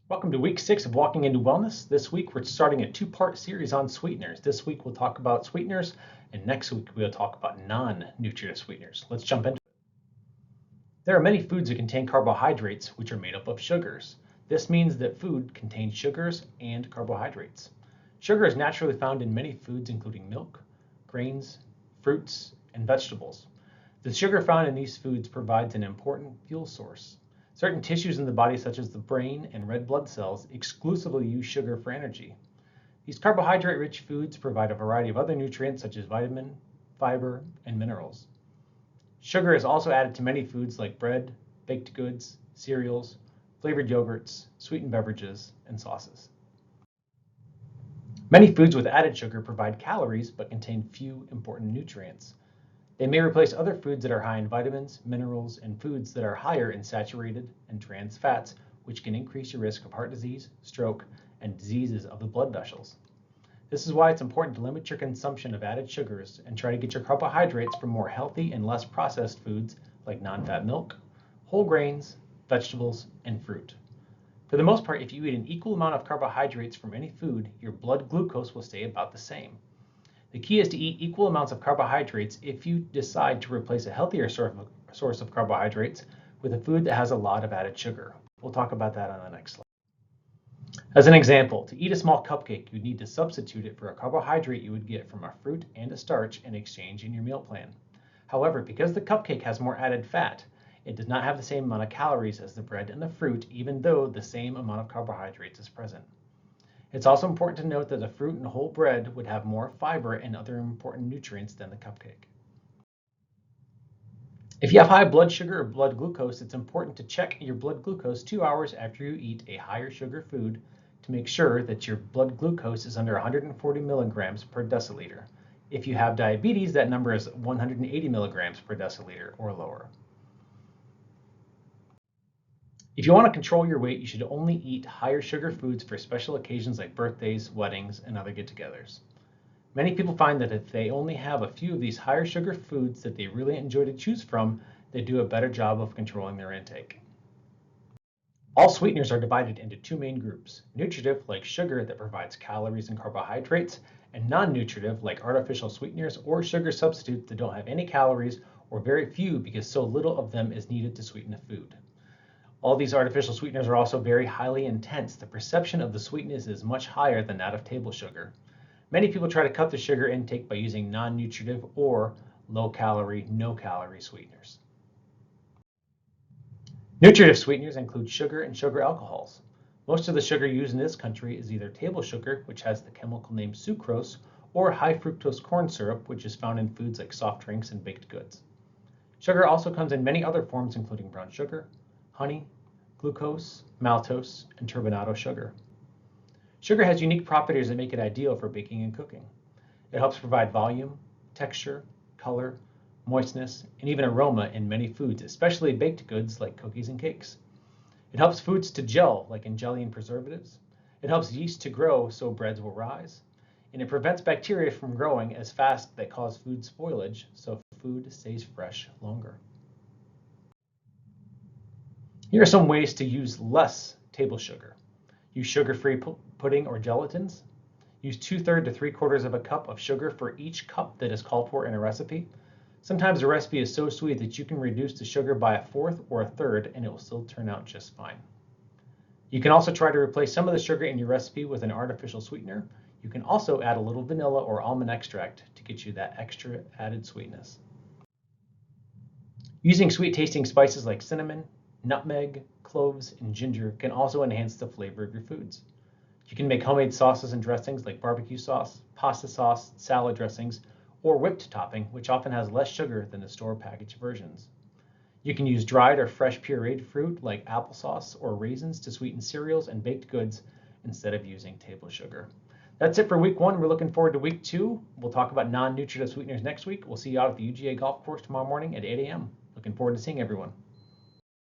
Welcome to week 6 of Walking into Wellness. This week we're starting a two-part series on sweeteners. This week we'll talk about sweeteners, and next week we'll talk about non-nutritive sweeteners. Let's jump into it. There are many foods that contain carbohydrates, which are made up of sugars. This means that food contains sugars and carbohydrates. Sugar is naturally found in many foods, including milk, grains, fruits, and vegetables. The sugar found in these foods provides an important fuel source. Certain tissues in the body, such as the brain and red blood cells, exclusively use sugar for energy. These carbohydrate-rich foods provide a variety of other nutrients, such as vitamin, fiber, and minerals. Sugar is also added to many foods like bread, baked goods, cereals, flavored yogurts, sweetened beverages, and sauces. Many foods with added sugar provide calories but contain few important nutrients. They may replace other foods that are high in vitamins, minerals, and foods that are higher in saturated and trans fats, which can increase your risk of heart disease, stroke, and diseases of the blood vessels. This is why it's important to limit your consumption of added sugars and try to get your carbohydrates from more healthy and less processed foods like non-fat milk, whole grains, vegetables, and fruit. For the most part, if you eat an equal amount of carbohydrates from any food, your blood glucose will stay about the same. The key is to eat equal amounts of carbohydrates if you decide to replace a healthier source of carbohydrates with a food that has a lot of added sugar. We'll talk about that on the next slide. As an example, to eat a small cupcake, you'd need to substitute it for a carbohydrate you would get from a fruit and a starch in exchange in your meal plan. However, because the cupcake has more added fat, it does not have the same amount of calories as the bread and the fruit, even though the same amount of carbohydrates is present. It's also important to note that the fruit and whole bread would have more fiber and other important nutrients than the cupcake. If you have high blood sugar or blood glucose, it's important to check your blood glucose 2 hours after you eat a higher sugar food to make sure that your blood glucose is under 140 milligrams per deciliter. If you have diabetes, that number is 180 milligrams per deciliter or lower. If you want to control your weight, you should only eat higher sugar foods for special occasions like birthdays, weddings, and other get-togethers. Many people find that if they only have a few of these higher sugar foods that they really enjoy to choose from, they do a better job of controlling their intake. All sweeteners are divided into two main groups: nutritive, like sugar that provides calories and carbohydrates, and non-nutritive, like artificial sweeteners or sugar substitutes that don't have any calories or very few because so little of them is needed to sweeten a food. All these artificial sweeteners are also very highly intense. The perception of the sweetness is much higher than that of table sugar. Many people try to cut their sugar intake by using non-nutritive or low-calorie, no-calorie sweeteners. Nutritive sweeteners include sugar and sugar alcohols. Most of the sugar used in this country is either table sugar, which has the chemical name sucrose, or high fructose corn syrup, which is found in foods like soft drinks and baked goods. Sugar also comes in many other forms, including brown sugar, honey, glucose, maltose, and turbinado sugar. Sugar has unique properties that make it ideal for baking and cooking. It helps provide volume, texture, color, moistness, and even aroma in many foods, especially baked goods like cookies and cakes. It helps foods to gel, like in jelly and preservatives. It helps yeast to grow so breads will rise. And it prevents bacteria from growing as fast that cause food spoilage, so food stays fresh longer. Here are some ways to use less table sugar. Use sugar-free pudding or gelatins. Use 2/3 to 3/4 of a cup of sugar for each cup that is called for in a recipe. Sometimes a recipe is so sweet that you can reduce the sugar by 1/4 or 1/3 and it will still turn out just fine. You can also try to replace some of the sugar in your recipe with an artificial sweetener. You can also add a little vanilla or almond extract to get you that extra added sweetness. Using sweet-tasting spices like cinnamon, nutmeg, cloves, and ginger can also enhance the flavor of your foods. You can make homemade sauces and dressings like barbecue sauce, pasta sauce, salad dressings, or whipped topping, which often has less sugar than the store packaged versions. You can use dried or fresh pureed fruit like applesauce or raisins to sweeten cereals and baked goods instead of using table sugar. That's it for week 1. We're looking forward to week 2. We'll talk about non-nutritive sweeteners next week. We'll see you out at the UGA golf course tomorrow morning at 8 a.m. Looking forward to seeing everyone.